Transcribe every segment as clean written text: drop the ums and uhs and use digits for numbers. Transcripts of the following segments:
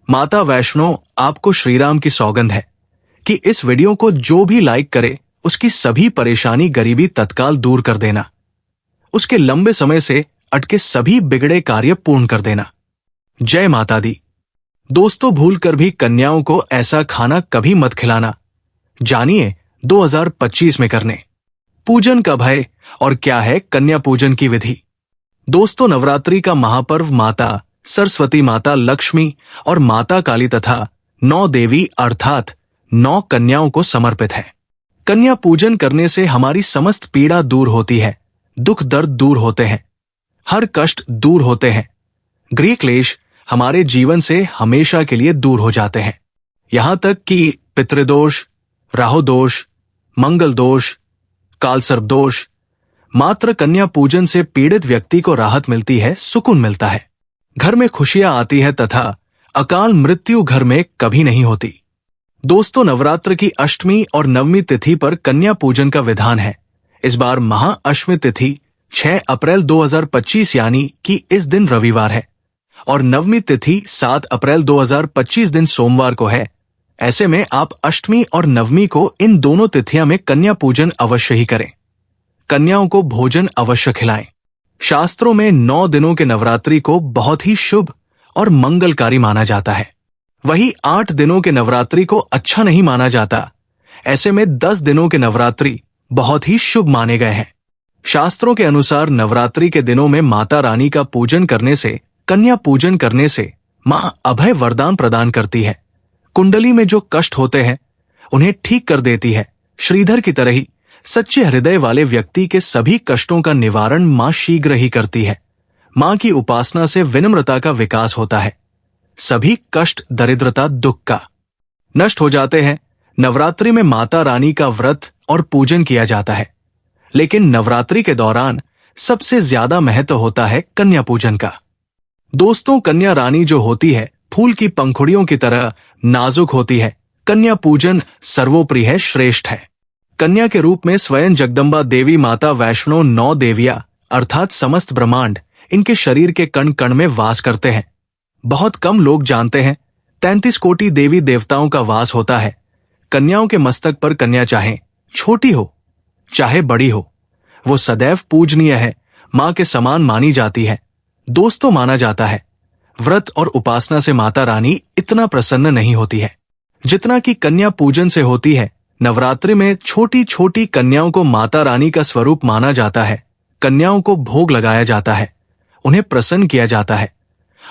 माता वैष्णो आपको श्रीराम की सौगंध है कि इस वीडियो को जो भी लाइक करे उसकी सभी परेशानी गरीबी तत्काल दूर कर देना, उसके लंबे समय से अटके सभी बिगड़े कार्य पूर्ण कर देना। जय माता दी। दोस्तों, भूलकर भी कन्याओं को ऐसा खाना कभी मत खिलाना। जानिए 2025 में करने पूजन कब है और क्या है कन्या पूजन की विधि। दोस्तों, नवरात्रि का महापर्व माता सरस्वती, माता लक्ष्मी और माता काली तथा 9 देवी अर्थात 9 कन्याओं को समर्पित है। कन्या पूजन करने से हमारी समस्त पीड़ा दूर होती है, दुख दर्द दूर होते हैं, हर कष्ट दूर होते हैं, गृह क्लेश हमारे जीवन से हमेशा के लिए दूर हो जाते हैं। यहां तक कि पितृदोष, राहु दोष, मंगल दोष, कालसर्प दोष, मात्र कन्या पूजन से पीड़ित व्यक्ति को राहत मिलती है, सुकून मिलता है, घर में खुशियां आती है तथा अकाल मृत्यु घर में कभी नहीं होती। दोस्तों, नवरात्र की अष्टमी और नवमी तिथि पर कन्या पूजन का विधान है। इस बार महाअष्टमी तिथि 6 अप्रैल 2025 यानी कि इस दिन रविवार है और नवमी तिथि 7 अप्रैल 2025 दिन सोमवार को है। ऐसे में आप अष्टमी और नवमी को इन दोनों तिथियों में कन्या पूजन अवश्य ही करें। कन्याओं को भोजन अवश्य खिलाएं। शास्त्रों में 9 दिनों के नवरात्रि को बहुत ही शुभ और मंगलकारी माना जाता है। वही 8 दिनों के नवरात्रि को अच्छा नहीं माना जाता। ऐसे में 10 दिनों के नवरात्रि बहुत ही शुभ माने गए हैं। शास्त्रों के अनुसार नवरात्रि के दिनों में माता रानी का पूजन करने से, कन्या पूजन करने से मां अभय वरदान प्रदान करती है। कुंडली में जो कष्ट होते हैं उन्हें ठीक कर देती है। श्रीधर की तरह ही सच्चे हृदय वाले व्यक्ति के सभी कष्टों का निवारण मां शीघ्र ही करती है। मां की उपासना से विनम्रता का विकास होता है। सभी कष्ट, दरिद्रता, दुख का नष्ट हो जाते हैं। नवरात्रि में माता रानी का व्रत और पूजन किया जाता है, लेकिन नवरात्रि के दौरान सबसे ज्यादा महत्व होता है कन्या पूजन का। दोस्तों, कन्या रानी जो होती है फूल की पंखुड़ियों की तरह नाजुक होती है। कन्या पूजन सर्वोपरि है, श्रेष्ठ है। कन्या के रूप में स्वयं जगदम्बा देवी माता वैष्णो 9 देवियां अर्थात समस्त ब्रह्मांड इनके शरीर के कण कण में वास करते हैं। बहुत कम लोग जानते हैं 33 कोटि देवी देवताओं का वास होता है। कन्याओं के मस्तक पर कन्या चाहे छोटी हो चाहे बड़ी हो, वो सदैव पूजनीय है, मां के समान मानी जाती है। दोस्तों, माना जाता है व्रत और उपासना से माता रानी इतना प्रसन्न नहीं होती है जितना कि कन्या पूजन से होती है। नवरात्रि में छोटी छोटी कन्याओं को माता रानी का स्वरूप माना जाता है। कन्याओं को भोग लगाया जाता है, उन्हें प्रसन्न किया जाता है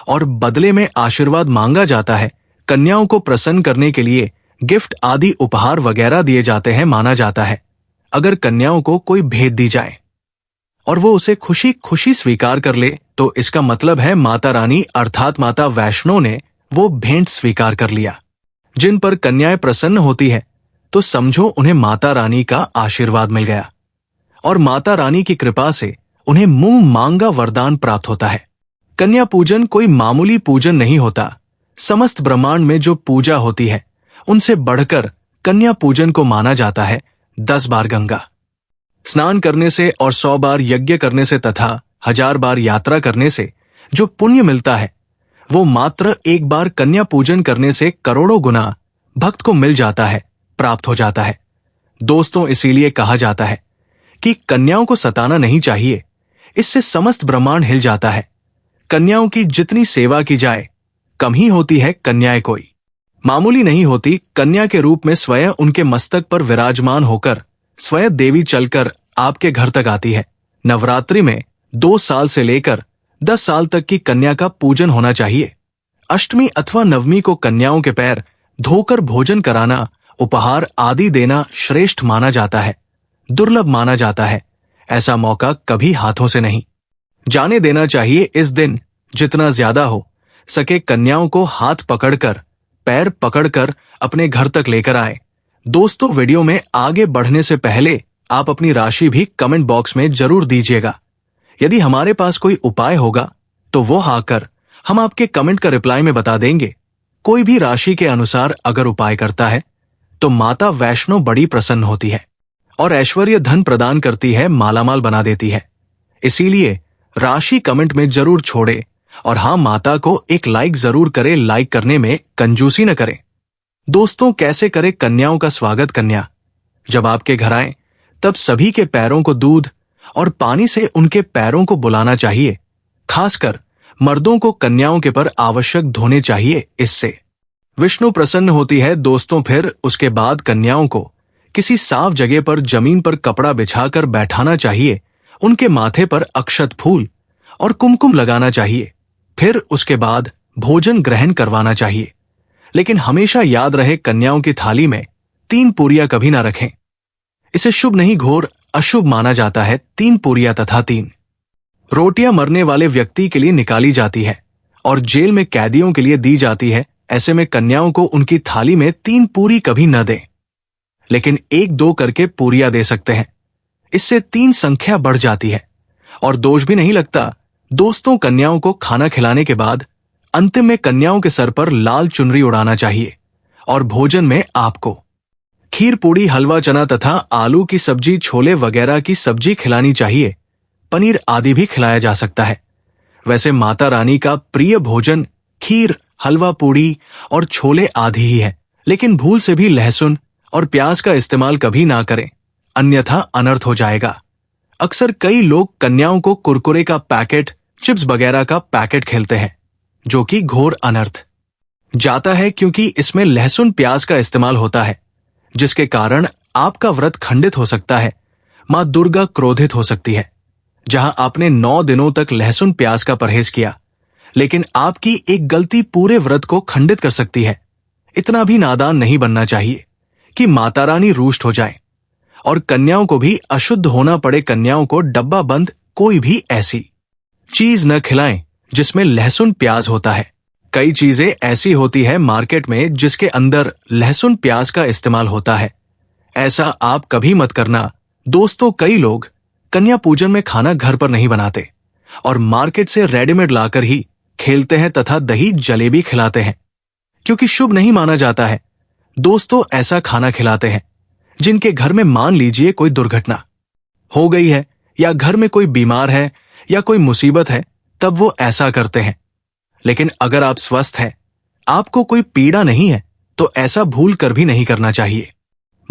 और बदले में आशीर्वाद मांगा जाता है। कन्याओं को प्रसन्न करने के लिए गिफ्ट आदि उपहार वगैरह दिए जाते हैं। माना जाता है अगर कन्याओं को कोई भेंट दी जाए और वो उसे खुशी खुशी स्वीकार कर ले तो इसका मतलब है माता रानी अर्थात माता वैष्णो ने वो भेंट स्वीकार कर लिया। जिन पर कन्याएं प्रसन्न होती है तो समझो उन्हें माता रानी का आशीर्वाद मिल गया और माता रानी की कृपा से उन्हें मुंह मांगा वरदान प्राप्त होता है। कन्या पूजन कोई मामूली पूजन नहीं होता। समस्त ब्रह्मांड में जो पूजा होती है उनसे बढ़कर कन्या पूजन को माना जाता है। 10 बार गंगा स्नान करने से और 100 बार यज्ञ करने से तथा 1000 बार यात्रा करने से जो पुण्य मिलता है वो मात्र एक बार कन्या पूजन करने से करोड़ों गुना भक्त को मिल जाता है, प्राप्त हो जाता है। दोस्तों, इसीलिए कहा जाता है कि कन्याओं को सताना नहीं चाहिए, इससे समस्त ब्रह्मांड हिल जाता है। कन्याओं की जितनी सेवा की जाए कम ही होती है। कन्याएं कोई मामूली नहीं होती। कन्या के रूप में स्वयं उनके मस्तक पर विराजमान होकर स्वयं देवी चलकर आपके घर तक आती है। नवरात्रि में 2 साल से लेकर 10 साल तक की कन्या का पूजन होना चाहिए। अष्टमी अथवा नवमी को कन्याओं के पैर धोकर भोजन कराना, उपहार आदि देना श्रेष्ठ माना जाता है, दुर्लभ माना जाता है। ऐसा मौका कभी हाथों से नहीं जाने देना चाहिए। इस दिन जितना ज्यादा हो सके कन्याओं को हाथ पकड़कर, पैर पकड़कर अपने घर तक लेकर आए। दोस्तों, वीडियो में आगे बढ़ने से पहले आप अपनी राशि भी कमेंट बॉक्स में जरूर दीजिएगा। यदि हमारे पास कोई उपाय होगा तो वो आकर हम आपके कमेंट का रिप्लाई में बता देंगे। कोई भी राशि के अनुसार अगर उपाय करता है तो माता वैष्णो बड़ी प्रसन्न होती है और ऐश्वर्य धन प्रदान करती है, मालामाल बना देती है। इसीलिए राशि कमेंट में जरूर छोड़े और हाँ, माता को एक लाइक जरूर करे, लाइक करने में कंजूसी न करें। दोस्तों, कैसे करे कन्याओं का स्वागत कन्या? जब आपके घर आए तब सभी के पैरों को दूध और पानी से उनके पैरों को बुलाना चाहिए। खासकर मर्दों को कन्याओं के पर आवश्यक धोने चाहिए, इससे विष्णु प्रसन्न होती है। दोस्तों, फिर उसके बाद कन्याओं को किसी साफ जगह पर जमीन पर कपड़ा बिछाकर बैठाना चाहिए। उनके माथे पर अक्षत फूल और कुमकुम लगाना चाहिए। फिर उसके बाद भोजन ग्रहण करवाना चाहिए। लेकिन हमेशा याद रहे, कन्याओं की थाली में 3 पूरियां कभी ना रखें। इसे शुभ नहीं, घोर अशुभ माना जाता है। 3 पूरियां तथा 3 रोटियां मरने वाले व्यक्ति के लिए निकाली जाती है और जेल में कैदियों के लिए दी जाती है। ऐसे में कन्याओं को उनकी थाली में 3 पूरी कभी न दें, लेकिन 1-2 करके पूरियां दे सकते हैं। इससे 3 संख्या बढ़ जाती है और दोष भी नहीं लगता। दोस्तों, कन्याओं को खाना खिलाने के बाद अंतिम में कन्याओं के सर पर लाल चुनरी उड़ाना चाहिए और भोजन में आपको खीर, पूड़ी, हलवा, चना तथा आलू की सब्जी, छोले वगैरह की सब्जी खिलानी चाहिए। पनीर आदि भी खिलाया जा सकता है। वैसे माता रानी का प्रिय भोजन खीर, हलवा, पूड़ी और छोले आदि ही है, लेकिन भूल से भी लहसुन और प्याज का इस्तेमाल कभी ना करें, अन्यथा अनर्थ हो जाएगा। अक्सर कई लोग कन्याओं को कुरकुरे का पैकेट, चिप्स वगैरह का पैकेट खेलते हैं, जो कि घोर अनर्थ जाता है, क्योंकि इसमें लहसुन प्याज का इस्तेमाल होता है, जिसके कारण आपका व्रत खंडित हो सकता है। मां दुर्गा क्रोधित हो सकती है। जहां आपने 9 दिनों तक लहसुन प्याज का परहेज किया, लेकिन आपकी एक गलती पूरे व्रत को खंडित कर सकती है। इतना भी नादान नहीं बनना चाहिए कि माता रानी रुष्ट हो जाए और कन्याओं को भी अशुद्ध होना पड़े। कन्याओं को डब्बा बंद कोई भी ऐसी चीज न खिलाएं जिसमें लहसुन प्याज होता है। कई चीजें ऐसी होती है मार्केट में जिसके अंदर लहसुन प्याज का इस्तेमाल होता है। ऐसा आप कभी मत करना। दोस्तों, कई लोग कन्या पूजन में खाना घर पर नहीं बनाते और मार्केट से रेडीमेड लाकर ही खेलते हैं तथा दही जलेबी खिलाते हैं, क्योंकि शुभ नहीं माना जाता है। दोस्तों, ऐसा खाना खिलाते हैं जिनके घर में मान लीजिए कोई दुर्घटना हो गई है या घर में कोई बीमार है या कोई मुसीबत है, तब वो ऐसा करते हैं। लेकिन अगर आप स्वस्थ हैं, आपको कोई पीड़ा नहीं है, तो ऐसा भूल कर भी नहीं करना चाहिए।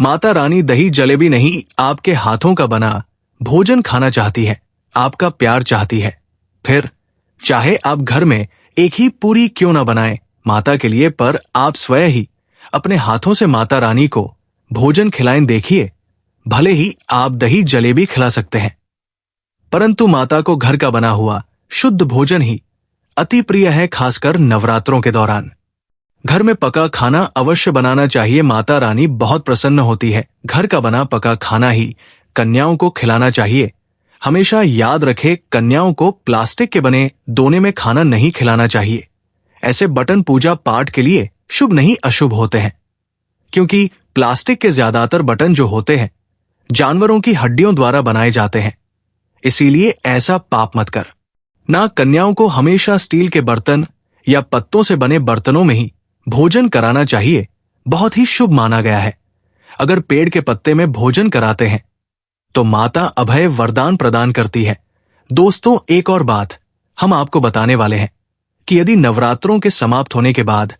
माता रानी दही जलेबी नहीं, आपके हाथों का बना भोजन खाना चाहती है, आपका प्यार चाहती है। फिर चाहे आप घर में एक ही पूरी क्यों ना बनाएं माता के लिए, पर आप स्वयं ही अपने हाथों से माता रानी को भोजन खिलाएं। देखिए, भले ही आप दही जलेबी खिला सकते हैं, परंतु माता को घर का बना हुआ शुद्ध भोजन ही अति प्रिय है, खासकर नवरात्रों के दौरान। घर में पका खाना अवश्य बनाना चाहिए। माता रानी बहुत प्रसन्न होती है। घर का बना पका खाना ही कन्याओं को खिलाना चाहिए। हमेशा याद रखें, कन्याओं को प्लास्टिक के बने दोने में खाना नहीं खिलाना चाहिए। ऐसे बटन पूजा पाठ के लिए शुभ नहीं अशुभ होते हैं, क्योंकि प्लास्टिक के ज्यादातर बटन जो होते हैं जानवरों की हड्डियों द्वारा बनाए जाते हैं। इसीलिए ऐसा पाप मत कर। ना कन्याओं को हमेशा स्टील के बर्तन या पत्तों से बने बर्तनों में ही भोजन कराना चाहिए, बहुत ही शुभ माना गया है। अगर पेड़ के पत्ते में भोजन कराते हैं तो माता अभय वरदान प्रदान करती है। दोस्तों, एक और बात हम आपको बताने वाले हैं कि यदि नवरात्रों के समाप्त होने के बाद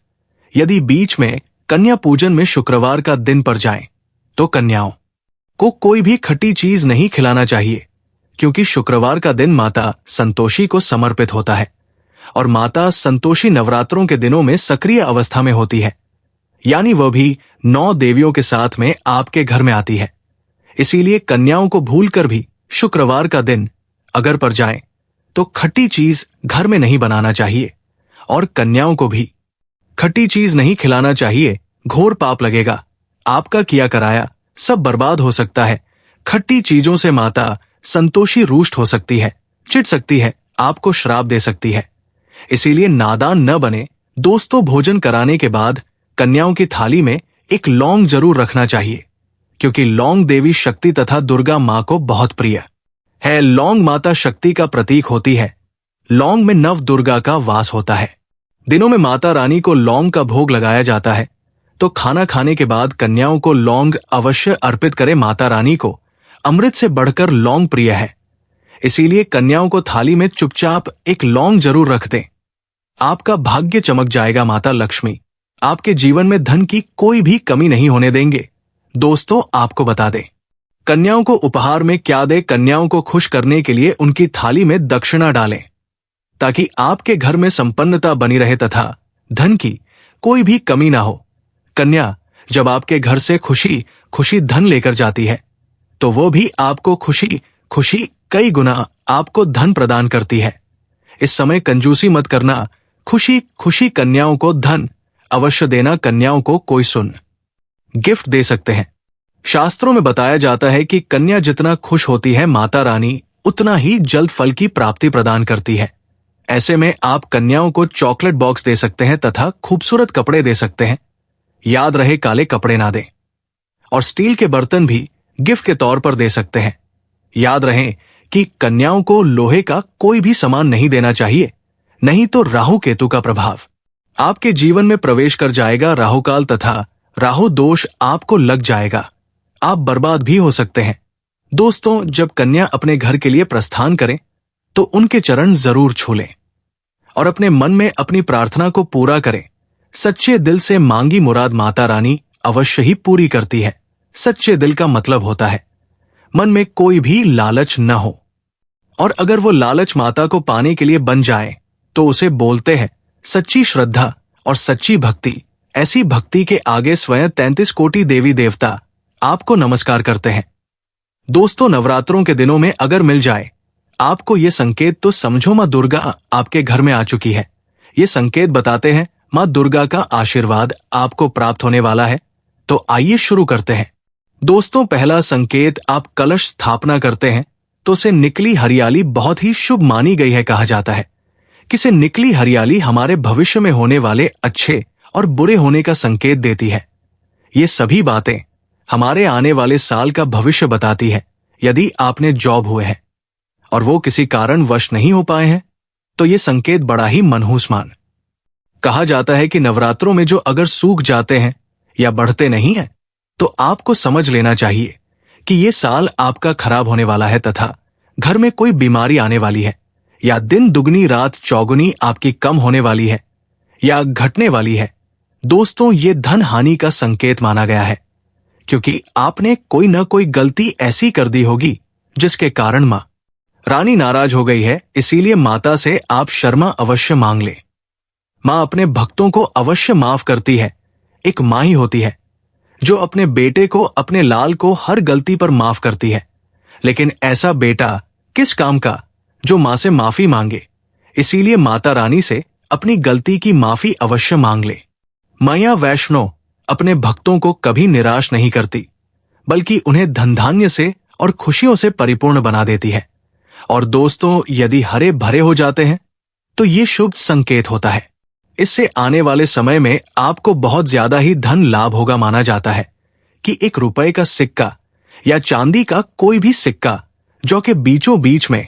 यदि बीच में कन्या पूजन में शुक्रवार का दिन पड़ जाए, तो कन्याओं को कोई भी खट्टी चीज नहीं खिलाना चाहिए, क्योंकि शुक्रवार का दिन माता संतोषी को समर्पित होता है और माता संतोषी नवरात्रों के दिनों में सक्रिय अवस्था में होती है, यानी वह भी 9 देवियों के साथ में आपके घर में आती है। इसीलिए कन्याओं को भूलकर भी शुक्रवार का दिन अगर पड़ जाए तो खट्टी चीज घर में नहीं बनाना चाहिए और कन्याओं को भी खट्टी चीज नहीं खिलाना चाहिए। घोर पाप लगेगा। आपका किया कराया सब बर्बाद हो सकता है। खट्टी चीजों से माता संतोषी रुष्ट हो सकती है, चिढ़ सकती है, आपको श्राप दे सकती है। इसीलिए नादान न बने। दोस्तों, भोजन कराने के बाद कन्याओं की थाली में एक लौंग जरूर रखना चाहिए, क्योंकि लौंग देवी शक्ति तथा दुर्गा मां को बहुत प्रिय है। लौंग माता शक्ति का प्रतीक होती है। लौंग में नव दुर्गा का वास होता है। दिनों में माता रानी को लौंग का भोग लगाया जाता है, तो खाना खाने के बाद कन्याओं को लौंग अवश्य अर्पित करें। माता रानी को अमृत से बढ़कर लौंग प्रिय है, इसीलिए कन्याओं को थाली में चुपचाप एक लौंग जरूर रख दें। आपका भाग्य चमक जाएगा। माता लक्ष्मी आपके जीवन में धन की कोई भी कमी नहीं होने देंगे। दोस्तों, आपको बता दें, कन्याओं को उपहार में क्या दें। कन्याओं को खुश करने के लिए उनकी थाली में दक्षिणा डालें, ताकि आपके घर में संपन्नता बनी रहे तथा धन की कोई भी कमी ना हो। कन्या जब आपके घर से खुशी खुशी धन लेकर जाती है, तो वो भी आपको खुशी खुशी कई गुना आपको धन प्रदान करती है। इस समय कंजूसी मत करना। खुशी खुशी कन्याओं को धन अवश्य देना। कन्याओं को कोई सुन गिफ्ट दे सकते हैं। शास्त्रों में बताया जाता है कि कन्या जितना खुश होती है, माता रानी उतना ही जल्द फल की प्राप्ति प्रदान करती है। ऐसे में आप कन्याओं को चॉकलेट बॉक्स दे सकते हैं तथा खूबसूरत कपड़े दे सकते हैं। याद रहे, काले कपड़े ना दें। और स्टील के बर्तन भी गिफ्ट के तौर पर दे सकते हैं। याद रहे कि कन्याओं को लोहे का कोई भी सामान नहीं देना चाहिए, नहीं तो राहु केतु का प्रभाव आपके जीवन में प्रवेश कर जाएगा। राहुकाल तथा राहु दोष आपको लग जाएगा। आप बर्बाद भी हो सकते हैं। दोस्तों, जब कन्या अपने घर के लिए प्रस्थान करें तो उनके चरण जरूर छू लें और अपने मन में अपनी प्रार्थना को पूरा करें। सच्चे दिल से मांगी मुराद माता रानी अवश्य ही पूरी करती है। सच्चे दिल का मतलब होता है मन में कोई भी लालच न हो, और अगर वो लालच माता को पाने के लिए बन जाए तो उसे बोलते हैं सच्ची श्रद्धा और सच्ची भक्ति। ऐसी भक्ति के आगे स्वयं 33 कोटि देवी देवता आपको नमस्कार करते हैं। दोस्तों, नवरात्रों के दिनों में अगर मिल जाए आपको ये संकेत, तो समझो मां दुर्गा आपके घर में आ चुकी है। ये संकेत बताते हैं मां दुर्गा का आशीर्वाद आपको प्राप्त होने वाला है। तो आइए शुरू करते हैं। दोस्तों, पहला संकेत, आप कलश स्थापना करते हैं तो उसे निकली हरियाली बहुत ही शुभ मानी गई है। कहा जाता है कि से निकली हरियाली हमारे भविष्य में होने वाले अच्छे और बुरे होने का संकेत देती है। ये सभी बातें हमारे आने वाले साल का भविष्य बताती है। यदि आपने जॉब हुए हैं और वो किसी कारण वश नहीं हो पाए हैं, तो ये संकेत बड़ा ही मनहूस मान। कहा जाता है कि नवरात्रों में जो अगर सूख जाते हैं या बढ़ते नहीं हैं, तो आपको समझ लेना चाहिए कि ये साल आपका खराब होने वाला है तथा घर में कोई बीमारी आने वाली है, या दिन दुगनी रात चौगुनी आपकी कम होने वाली है या घटने वाली है। दोस्तों, ये धन हानि का संकेत माना गया है, क्योंकि आपने कोई न कोई गलती ऐसी कर दी होगी जिसके कारण मां रानी नाराज हो गई है। इसीलिए माता से आप क्षमा अवश्य मांग ले। मां अपने भक्तों को अवश्य माफ करती है। एक मां ही होती है जो अपने बेटे को, अपने लाल को हर गलती पर माफ करती है। लेकिन ऐसा बेटा किस काम का जो मां से माफी मांगे। इसीलिए माता रानी से अपनी गलती की माफी अवश्य मांग ले। मैया वैष्णो अपने भक्तों को कभी निराश नहीं करती, बल्कि उन्हें धन धान्य से और खुशियों से परिपूर्ण बना देती है। और दोस्तों, यदि हरे भरे हो जाते हैं तो ये शुभ संकेत होता है। इससे आने वाले समय में आपको बहुत ज्यादा ही धन लाभ होगा। माना जाता है कि 1 रुपए का सिक्का या चांदी का कोई भी सिक्का जो कि बीचों बीच में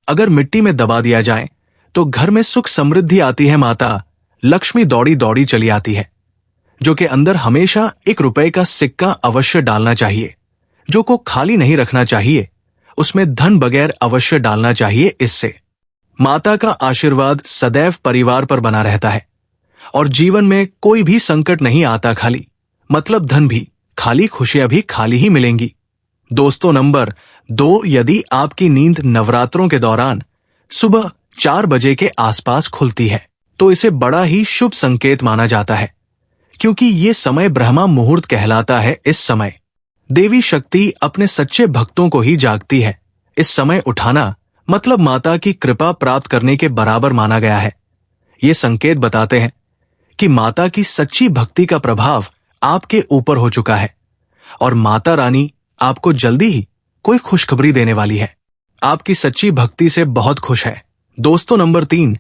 अगर मिट्टी में दबा दिया जाए तो घर में सुख समृद्धि आती है। माता लक्ष्मी दौड़ी दौड़ी चली आती है। जो कि अंदर हमेशा 1 रुपए का सिक्का अवश्य डालना चाहिए, जो को खाली नहीं रखना चाहिए। उसमें धन बगैर अवश्य डालना चाहिए। इससे माता का आशीर्वाद सदैव परिवार पर बना रहता है और जीवन में कोई भी संकट नहीं आता खाली, मतलब धन भी खाली, खुशियां भी खाली ही मिलेंगी। दोस्तों, नंबर 2, यदि आपकी नींद नवरात्रों के दौरान सुबह 4 बजे के आसपास खुलती है तो इसे बड़ा ही शुभ संकेत माना जाता है, क्योंकि ये समय ब्रह्मा मुहूर्त कहलाता है। इस समय देवी शक्ति अपने सच्चे भक्तों को ही जागती है। इस समय उठाना मतलब माता की कृपा प्राप्त करने के बराबर माना गया है। ये संकेत बताते हैं कि माता की सच्ची भक्ति का प्रभाव आपके ऊपर हो चुका है और माता रानी आपको जल्दी ही कोई खुशखबरी देने वाली है। आपकी सच्ची भक्ति से बहुत खुश है। दोस्तों, नंबर 3,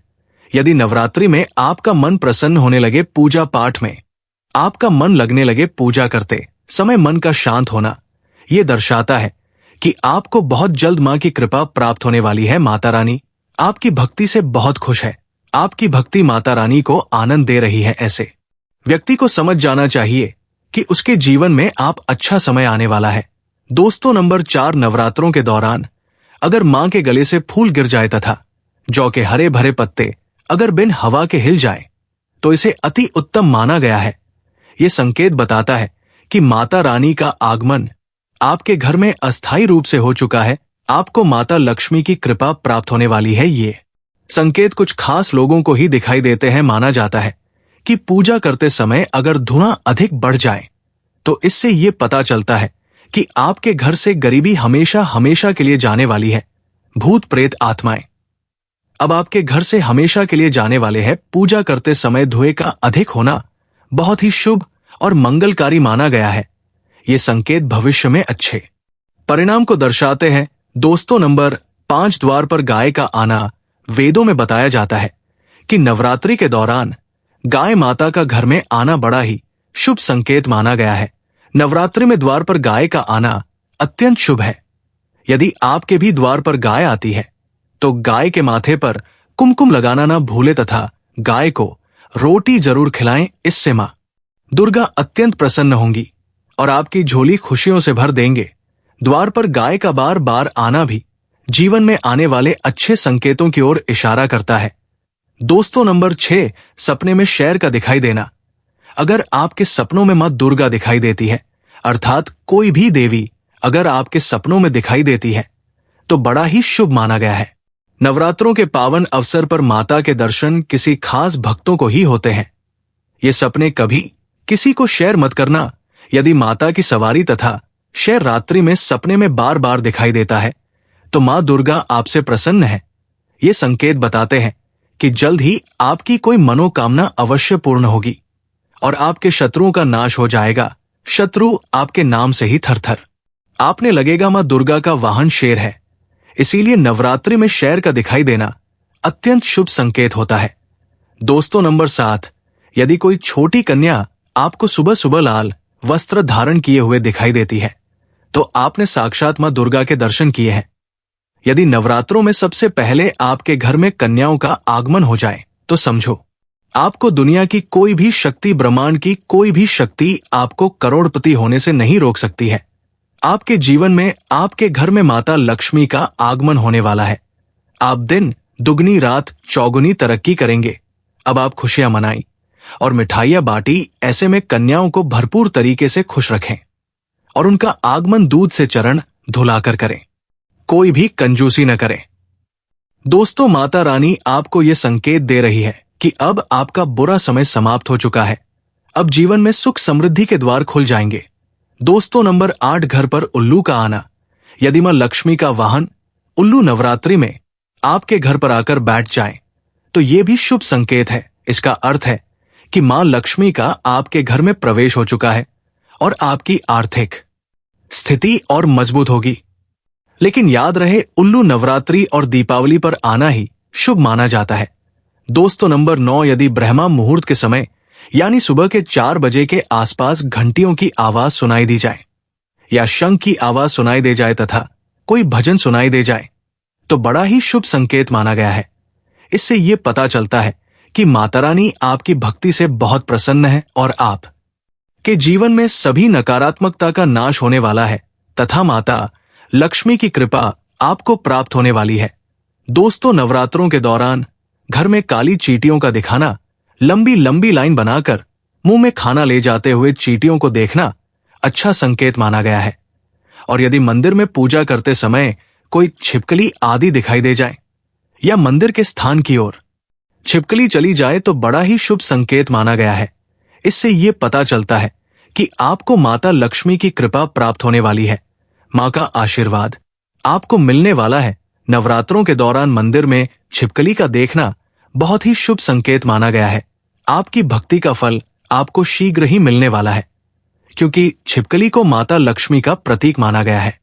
यदि नवरात्रि में आपका मन प्रसन्न होने लगे, पूजा पाठ में आपका मन लगने लगे, पूजा करते समय मन का शांत होना, यह दर्शाता है कि आपको बहुत जल्द मां की कृपा प्राप्त होने वाली है। माता रानी आपकी भक्ति से बहुत खुश है। आपकी भक्ति माता रानी को आनंद दे रही है। ऐसे व्यक्ति को समझ जाना चाहिए कि उसके जीवन में आप अच्छा समय आने वाला है। दोस्तों, नंबर 4, नवरात्रों के दौरान अगर मां के गले से फूल गिर जाए तथा जौ के हरे भरे पत्ते अगर बिन हवा के हिल जाए तो इसे अति उत्तम माना गया है। ये संकेत बताता है कि माता रानी का आगमन आपके घर में अस्थायी रूप से हो चुका है। आपको माता लक्ष्मी की कृपा प्राप्त होने वाली है। ये संकेत कुछ खास लोगों को ही दिखाई देते हैं। माना जाता है कि पूजा करते समय अगर धुआं अधिक बढ़ जाए तो इससे ये पता चलता है कि आपके घर से गरीबी हमेशा हमेशा के लिए जाने वाली है। भूत प्रेत आत्माएं अब आपके घर से हमेशा के लिए जाने वाले हैं। पूजा करते समय धुएं का अधिक होना बहुत ही शुभ और मंगलकारी माना गया है। ये संकेत भविष्य में अच्छे परिणाम को दर्शाते हैं। दोस्तों, नंबर 5, द्वार पर गाय का आना। वेदों में बताया जाता है कि नवरात्रि के दौरान गाय माता का घर में आना बड़ा ही शुभ संकेत माना गया है। नवरात्रि में द्वार पर गाय का आना अत्यंत शुभ है। यदि आपके भी द्वार पर गाय आती है तो गाय के माथे पर कुमकुम लगाना ना भूले तथा गाय को रोटी जरूर खिलाएं। इससे मां दुर्गा अत्यंत प्रसन्न होंगी और आपकी झोली खुशियों से भर देंगे। द्वार पर गाय का बार बार आना भी जीवन में आने वाले अच्छे संकेतों की ओर इशारा करता है। दोस्तों, नंबर 6, सपने में शेर का दिखाई देना। अगर आपके सपनों में मां दुर्गा दिखाई देती है, अर्थात कोई भी देवी अगर आपके सपनों में दिखाई देती है तो बड़ा ही शुभ माना गया है। नवरात्रों के पावन अवसर पर माता के दर्शन किसी खास भक्तों को ही होते हैं। ये सपने कभी किसी को शेयर मत करना। यदि माता की सवारी तथा शेर रात्रि में सपने में बार बार दिखाई देता है तो मां दुर्गा आपसे प्रसन्न है। ये संकेत बताते हैं कि जल्द ही आपकी कोई मनोकामना अवश्य पूर्ण होगी और आपके शत्रुओं का नाश हो जाएगा। शत्रु आपके नाम से ही थरथर आपने लगेगा। मां दुर्गा का वाहन शेर है, इसीलिए नवरात्रि में शेर का दिखाई देना अत्यंत शुभ संकेत होता है। दोस्तों, नंबर 7, यदि कोई छोटी कन्या आपको सुबह सुबह लाल वस्त्र धारण किए हुए दिखाई देती है तो आपने साक्षात मां दुर्गा के दर्शन किए हैं। यदि नवरात्रों में सबसे पहले आपके घर में कन्याओं का आगमन हो जाए तो समझो आपको दुनिया की कोई भी शक्ति, ब्रह्मांड की कोई भी शक्ति आपको करोड़पति होने से नहीं रोक सकती है। आपके जीवन में आपके घर में माता लक्ष्मी का आगमन होने वाला है। आप दिन दुगनी रात चौगुनी तरक्की करेंगे। अब आप खुशियां मनाएं और मिठाइयां बांटी। ऐसे में कन्याओं को भरपूर तरीके से खुश रखें और उनका आगमन दूध से चरण धुलाकर करें। कोई भी कंजूसी न करें। दोस्तों, माता रानी आपको यह संकेत दे रही है कि अब आपका बुरा समय समाप्त हो चुका है। अब जीवन में सुख समृद्धि के द्वार खुल जाएंगे। दोस्तों, नंबर 8, घर पर उल्लू का आना। यदि मां लक्ष्मी का वाहन उल्लू नवरात्रि में आपके घर पर आकर बैठ जाए तो यह भी शुभ संकेत है। इसका अर्थ है कि मां लक्ष्मी का आपके घर में प्रवेश हो चुका है और आपकी आर्थिक स्थिति और मजबूत होगी। लेकिन याद रहे, उल्लू नवरात्रि और दीपावली पर आना ही शुभ माना जाता है। दोस्तों, नंबर 9, यदि ब्रह्मा मुहूर्त के समय यानी सुबह के 4 बजे के आसपास घंटियों की आवाज सुनाई दी जाए या शंख की आवाज सुनाई दे जाए तथा कोई भजन सुनाई दे जाए तो बड़ा ही शुभ संकेत माना गया है। इससे यह पता चलता है कि माता रानी आपकी भक्ति से बहुत प्रसन्न है और आप के जीवन में सभी नकारात्मकता का नाश होने वाला है तथा माता लक्ष्मी की कृपा आपको प्राप्त होने वाली है। दोस्तों, नवरात्रों के दौरान घर में काली चींटियों का दिखाना, लंबी लंबी लाइन बनाकर मुंह में खाना ले जाते हुए चींटियों को देखना अच्छा संकेत माना गया है। और यदि मंदिर में पूजा करते समय कोई छिपकली आदि दिखाई दे जाए या मंदिर के स्थान की ओर छिपकली चली जाए तो बड़ा ही शुभ संकेत माना गया है। इससे यह पता चलता है कि आपको माता लक्ष्मी की कृपा प्राप्त होने वाली है। मां का आशीर्वाद आपको मिलने वाला है। नवरात्रों के दौरान मंदिर में छिपकली का देखना बहुत ही शुभ संकेत माना गया है। आपकी भक्ति का फल आपको शीघ्र ही मिलने वाला है, क्योंकि छिपकली को माता लक्ष्मी का प्रतीक माना गया है।